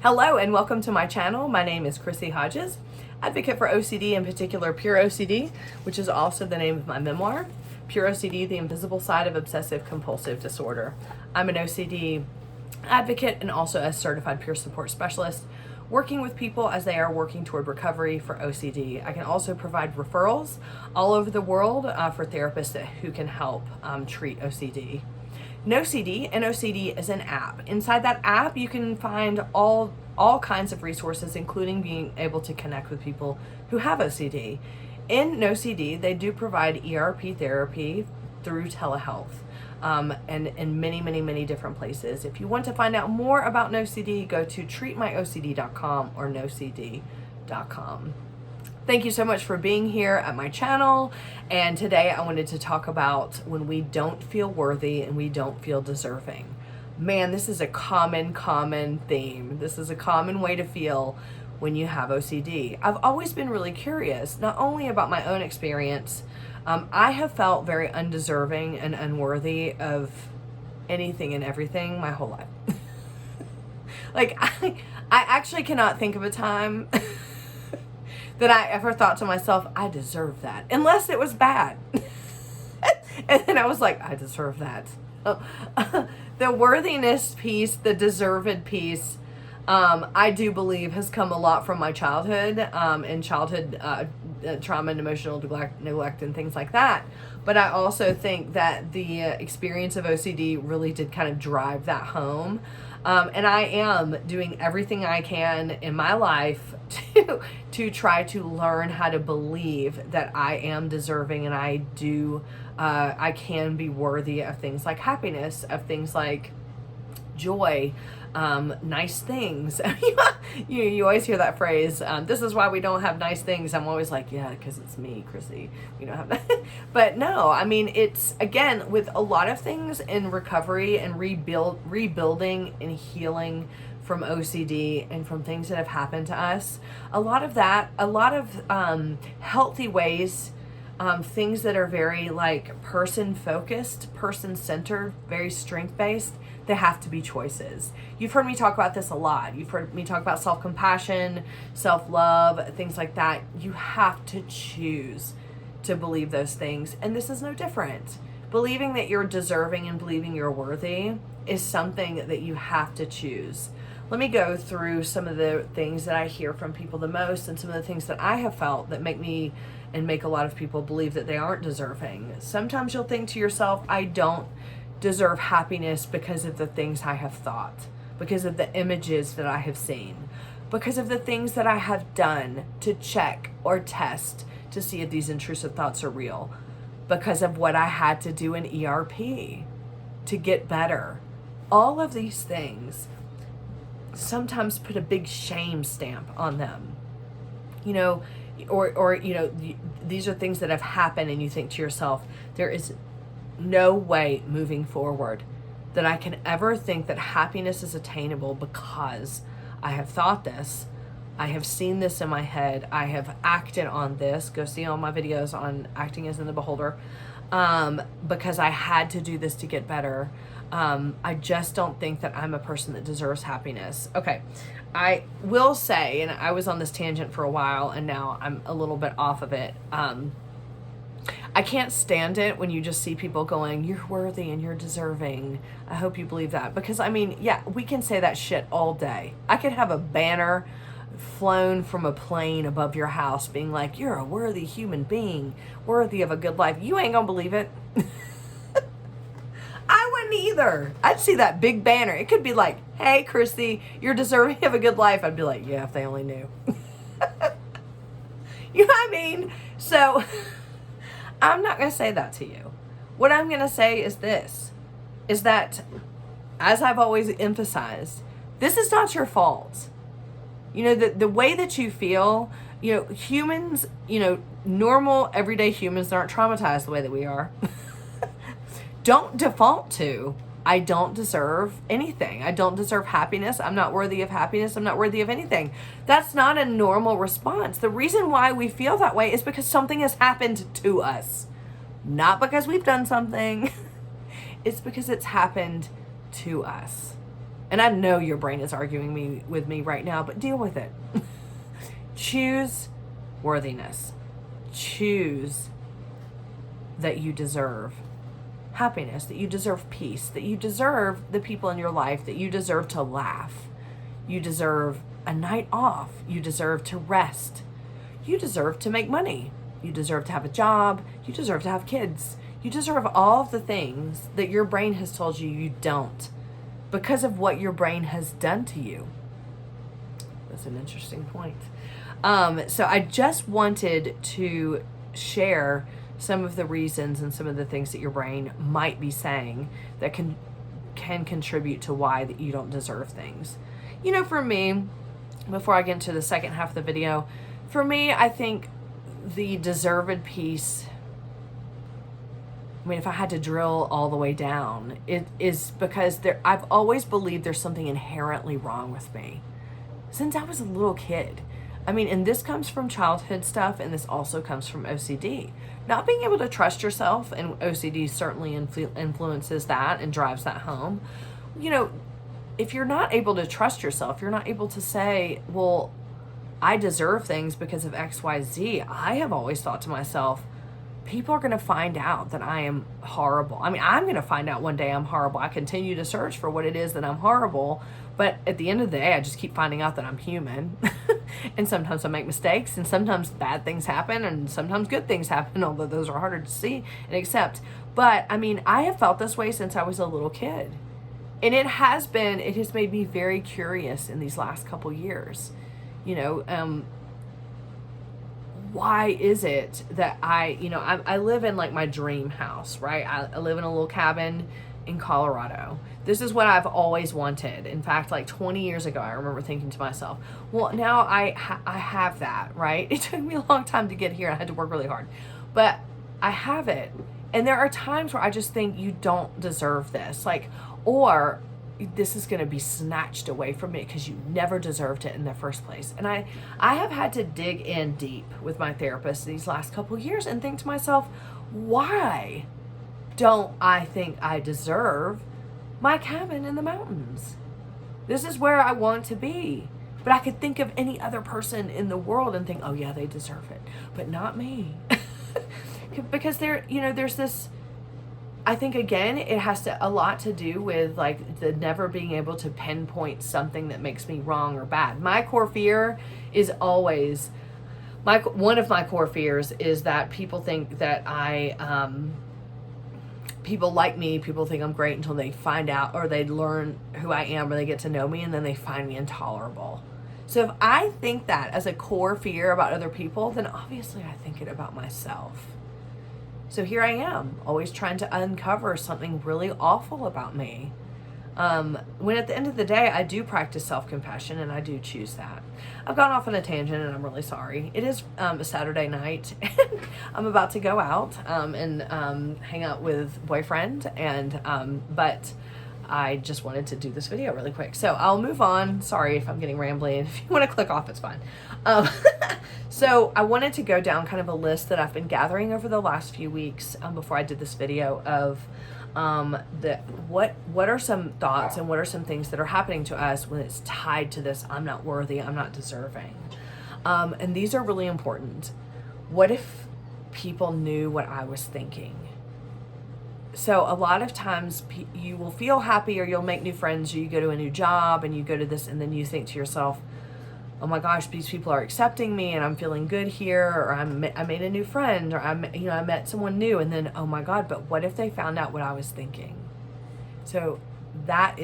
Hello and welcome to my channel. My name is Chrissy Hodges, advocate for OCD, in particular Pure OCD, which is also the name of my memoir, Pure OCD, The Invisible Side of Obsessive Compulsive Disorder. I'm an OCD advocate and also a certified peer support specialist, working with people as they are working toward recovery for OCD. I can also provide referrals all over the world for therapists who can help treat OCD. NoCD, NoCD is an app. Inside that app, you can find all kinds of resources, including being able to connect with people who have OCD. In NoCD, they do provide ERP therapy through telehealth, and in many different places. If you want to find out more about NoCD, go to treatmyocd.com or nocd.com. Thank you so much for being here at my channel. And today I wanted to talk about when we don't feel worthy and we don't feel deserving. Man, this is a common theme. This is a common way to feel when you have OCD. I've always been really curious, not only about my own experience. I have felt very undeserving and unworthy of anything and everything my whole life. Like, I actually cannot think of a time that I ever thought to myself, I deserve that, unless it was bad. And then I was like, I deserve that. The worthiness piece, the deserved piece, I do believe has come a lot from my childhood, and childhood trauma and emotional neglect and things like that. But I also think that the experience of OCD really did kind of drive that home. And I am doing everything I can in my life to try to learn how to believe that I am deserving and I can be worthy of things like happiness, of things like joy, nice things. You always hear that phrase, this is why we don't have nice things. I'm always like, yeah, because it's me, Chrissy. We don't have that. But no, I mean, it's, again, with a lot of things in recovery and rebuilding and healing from OCD and from things that have happened to us, a lot of healthy ways, things that are very like person-focused, person-centered, very strength-based, they have to be choices. You've heard me talk about this a lot. You've heard me talk about self-compassion, self-love, things like that. You have to choose to believe those things. And this is no different. Believing that you're deserving and believing you're worthy is something that you have to choose. Let me go through some of the things that I hear from people the most and some of the things that I have felt that make me and make a lot of people believe that they aren't deserving. Sometimes you'll think to yourself, I don't deserve happiness because of the things I have thought, because of the images that I have seen, because of the things that I have done to check or test to see if these intrusive thoughts are real, because of what I had to do in ERP to get better. All of these things sometimes put a big shame stamp on them, or these are things that have happened and you think to yourself, there is no way moving forward that I can ever think that happiness is attainable because I have thought this, I have seen this in my head, I have acted on this. Go see all my videos on acting as in the beholder, because I had to do this to get better. I just don't think that I'm a person that deserves happiness. Okay, I will say, and I was on this tangent for a while and now I'm a little bit off of it. I can't stand it when you just see people going, you're worthy and you're deserving. I hope you believe that. Because, I mean, yeah, we can say that shit all day. I could have a banner flown from a plane above your house being like, you're a worthy human being, worthy of a good life. You ain't gonna believe it. I wouldn't either. I'd see that big banner. It could be like, hey, Christy, you're deserving of a good life. I'd be like, yeah, if they only knew. You know what I mean? So I'm not going to say that to you. What I'm going to say is this, is that, as I've always emphasized, this is not your fault. The way that you feel, humans, normal, everyday humans aren't traumatized the way that we are. Don't default to, I don't deserve anything. I don't deserve happiness. I'm not worthy of happiness. I'm not worthy of anything. That's not a normal response. The reason why we feel that way is because something has happened to us. Not because we've done something. It's because it's happened to us. And I know your brain is arguing with me right now, but deal with it. Choose worthiness. Choose that you deserve happiness, that you deserve peace, that you deserve the people in your life, that you deserve to laugh. You deserve a night off. You deserve to rest. You deserve to make money. You deserve to have a job. You deserve to have kids. You deserve all of the things that your brain has told you you don't because of what your brain has done to you. That's an interesting point. So I just wanted to share some of the reasons and some of the things that your brain might be saying that can contribute to why that you don't deserve things. You know, for me, before I get into the second half of the video, for me, I think the deserved piece, I mean, if I had to drill all the way down, it is because I've always believed there's something inherently wrong with me since I was a little kid. I mean, and this comes from childhood stuff, and this also comes from OCD. Not being able to trust yourself, and OCD certainly influences that and drives that home. You know, if you're not able to trust yourself, you're not able to say, well, I deserve things because of X, Y, Z. I have always thought to myself, people are going to find out that I am horrible. I mean, I'm going to find out one day I'm horrible. I continue to search for what it is that I'm horrible. But at the end of the day, I just keep finding out that I'm human. And sometimes I make mistakes, and sometimes bad things happen, and sometimes good things happen, although those are harder to see and accept. But I mean, I have felt this way since I was a little kid. And it has made me very curious in these last couple years. You know, why is it that I live in like my dream house, right? I live in a little cabin in Colorado. This is what I've always wanted. In fact, like 20 years ago, I remember thinking to myself, well, now I have that, right? It took me a long time to get here. I had to work really hard, but I have it. And there are times where I just think you don't deserve this, like, or this is going to be snatched away from me because you never deserved it in the first place. And I have had to dig in deep with my therapist these last couple of years and think to myself, why don't I think I deserve my cabin in the mountains? This is where I want to be. But I could think of any other person in the world and think, oh yeah, they deserve it, but not me. Because there's this, I think, again, it has a lot to do with like the never being able to pinpoint something that makes me wrong or bad. My core fear is always, one of my core fears is that people think that people like me, people think I'm great until they find out, or they learn who I am, or they get to know me, and then they find me intolerable. So if I think that as a core fear about other people, then obviously I think it about myself. So here I am, always trying to uncover something really awful about me. When at the end of the day, I do practice self-compassion, and I do choose that. I've gone off on a tangent, and I'm really sorry. It is a Saturday night, and I'm about to go out and hang out with boyfriend, and but I just wanted to do this video really quick. So I'll move on. Sorry if I'm getting rambly. If you want to click off, it's fine. So I wanted to go down kind of a list that I've been gathering over the last few weeks before I did this video of what are some thoughts and what are some things that are happening to us when it's tied to this, I'm not worthy, I'm not deserving. And these are really important. What if people knew what I was thinking? So a lot of times you will feel happy, or you'll make new friends, or you go to a new job and you go to this, and then you think to yourself, oh my gosh, these people are accepting me and I'm feeling good here, or I made a new friend, or I met someone new, and then, oh my God, but what if they found out what I was thinking? So that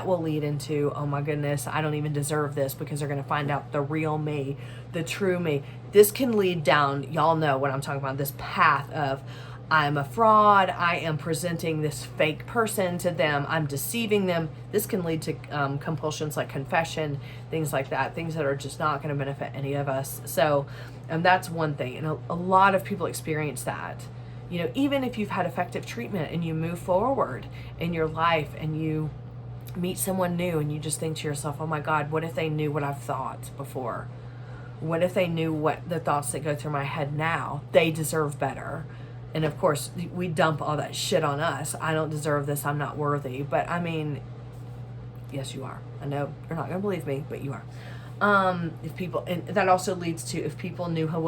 will lead into, oh my goodness, I don't even deserve this because they're going to find out the real me, the true me. This can lead down, y'all know what I'm talking about, this path of, I'm a fraud, I am presenting this fake person to them, I'm deceiving them. This can lead to compulsions like confession, things like that, things that are just not going to benefit any of us. So, and that's one thing. And a lot of people experience that. You know, even if you've had effective treatment and you move forward in your life and you meet someone new and you just think to yourself, oh my God, what if they knew what I've thought before? What if they knew what the thoughts that go through my head now? They deserve better. And of course, we dump all that shit on us. I don't deserve this. I'm not worthy. But I mean, Yes, you are. I know you're not going to believe me, but you are. If people, and that also leads to, if people knew who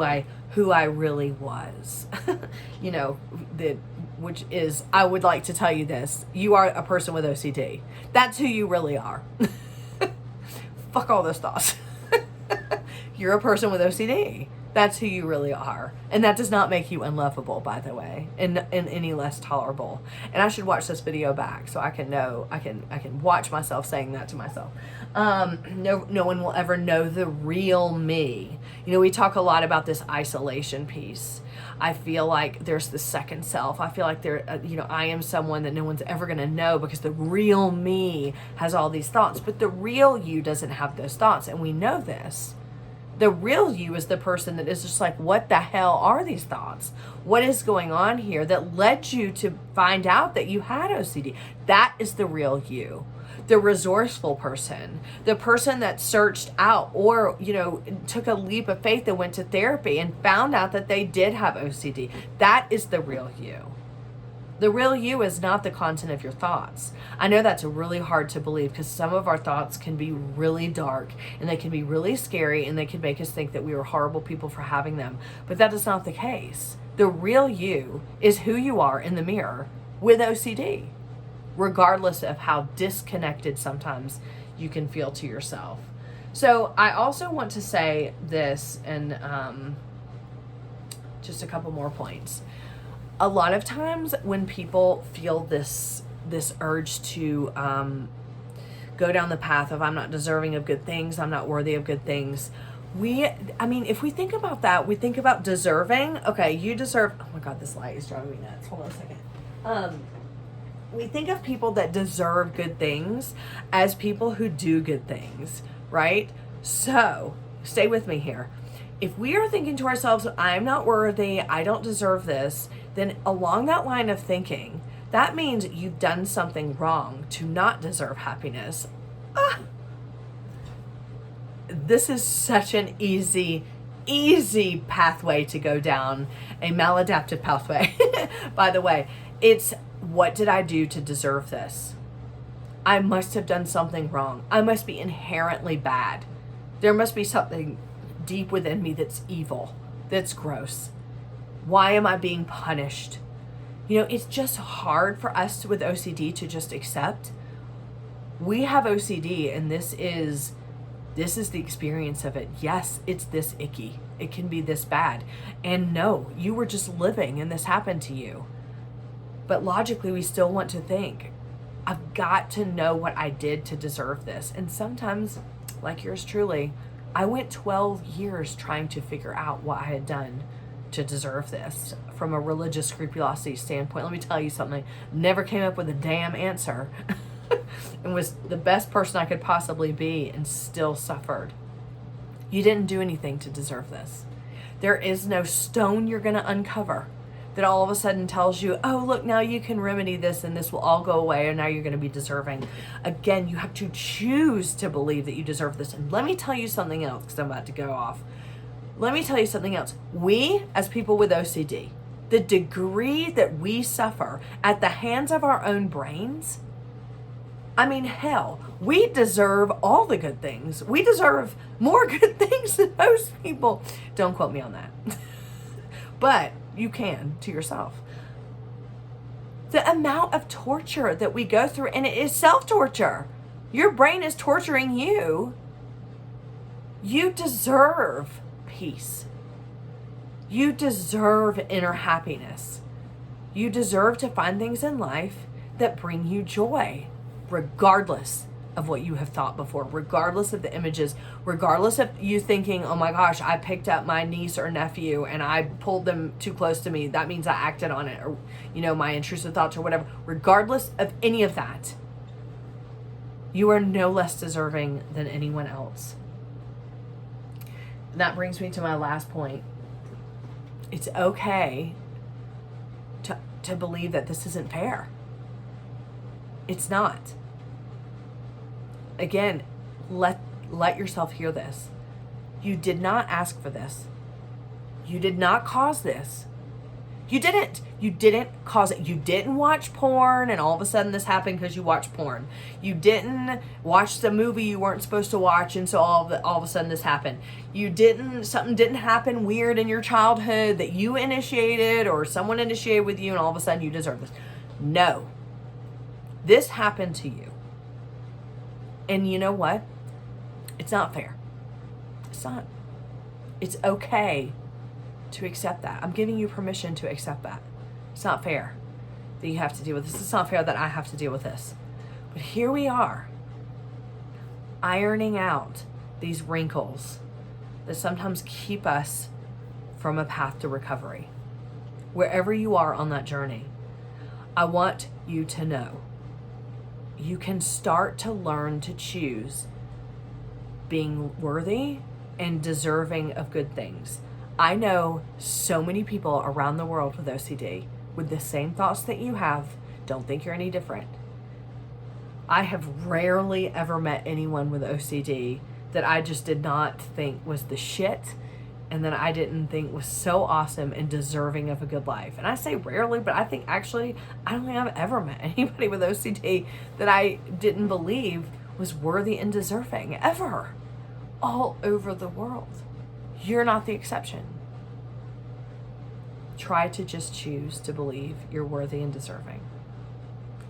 I really was, you know, which is, I would like to tell you this: you are a person with OCD. That's who you really are. Fuck all those thoughts. You're a person with OCD. That's who you really are. And that does not make you unlovable, by the way, and any less tolerable. And I should watch this video back so I can know, I can watch myself saying that to myself. No one will ever know the real me. You know, we talk a lot about this isolation piece. I feel like there's the second self. I feel like I am someone that no one's ever going to know because the real me has all these thoughts, but the real you doesn't have those thoughts. And we know this. The real you is the person that is just like, what the hell are these thoughts? What is going on here that led you to find out that you had OCD? That is the real you. The resourceful person, the person that searched out or, you know, took a leap of faith and went to therapy and found out that they did have OCD. That is the real you. The real you is not the content of your thoughts. I know that's really hard to believe because some of our thoughts can be really dark and they can be really scary and they can make us think that we are horrible people for having them. But that is not the case. The real you is who you are in the mirror with OCD, regardless of how disconnected sometimes you can feel to yourself. So I also want to say this, and just a couple more points. A lot of times when people feel this urge to go down the path of, I'm not deserving of good things, I'm not worthy of good things, if we think about that, we think about deserving. Okay, you deserve, oh my God, this light is driving me nuts. Hold on a second. We think of people that deserve good things as people who do good things, right? So stay with me here. If we are thinking to ourselves, I'm not worthy, I don't deserve this, then along that line of thinking, that means you've done something wrong to not deserve happiness. This is such an easy pathway to go down, a maladaptive pathway. By the way, it's, what did I do to deserve this? I must have done something wrong. I must be inherently bad. There must be something deep within me that's evil, that's gross. Why am I being punished? You know, it's just hard for us with OCD to just accept. We have OCD and this is the experience of it. Yes, it's this icky. It can be this bad. And no, you were just living and this happened to you. But logically, we still want to think, I've got to know what I did to deserve this. And sometimes, like yours truly, I went 12 years trying to figure out what I had done to deserve this from a religious scrupulosity standpoint. Let me tell you something. Never came up with a damn answer and was the best person I could possibly be and still suffered. You didn't do anything to deserve this. There is no stone you're going to uncover that all of a sudden tells you, oh, look, now you can remedy this and this will all go away and now you're going to be deserving. Again, you have to choose to believe that you deserve this. And let me tell you something else, because I'm about to go off. Let me tell you something else. We, as people with OCD, the degree that we suffer at the hands of our own brains, I mean, hell, we deserve all the good things. We deserve more good things than most people. Don't quote me on that. But you can to yourself. The amount of torture that we go through, and it is self-torture. Your brain is torturing you. You deserve peace. You deserve inner happiness. You deserve to find things in life that bring you joy, regardless of what you have thought before, regardless of the images, regardless of you thinking, oh my gosh, I picked up my niece or nephew and I pulled them too close to me. That means I acted on it, or, you know, my intrusive thoughts or whatever. Regardless of any of that, you are no less deserving than anyone else. And that brings me to my last point. It's okay to believe that this isn't fair. It's not. Again, let yourself hear this. You did not ask for this. You did not cause this. You didn't. You didn't cause it. You didn't watch porn and all of a sudden this happened because you watched porn. You didn't watch the movie you weren't supposed to watch and so all of a sudden this happened. Something didn't happen weird in your childhood that you initiated or someone initiated with you and all of a sudden you deserve this. No. This happened to you. And you know what? It's not fair. It's not. It's okay to accept that. I'm giving you permission to accept that. It's not fair that you have to deal with this. It's not fair that I have to deal with this. But here we are, ironing out these wrinkles that sometimes keep us from a path to recovery. Wherever you are on that journey, I want you to know you can start to learn to choose being worthy and deserving of good things. I know so many people around the world with OCD with the same thoughts that you have. Don't think you're any different. I have rarely ever met anyone with OCD that I just did not think was the shit and that I didn't think was so awesome and deserving of a good life. And I say rarely, but I think actually I don't think I've ever met anybody with OCD that I didn't believe was worthy and deserving ever, all over the world. You're not the exception. Try to just choose to believe you're worthy and deserving.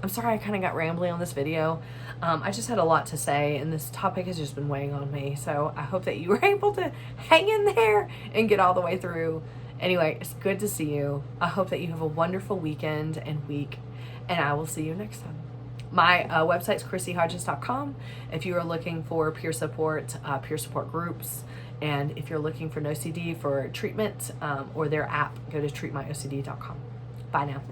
I'm sorry I kind of got rambly on this video. I just had a lot to say and this topic has just been weighing on me. So I hope that you were able to hang in there and get all the way through. Anyway, it's good to see you. I hope that you have a wonderful weekend and week, and I will see you next time. My website's chrissyhodges.com. If you are looking for peer support groups, and if you're looking for OCD for treatment or their app, go to treatmyocd.com. Bye now.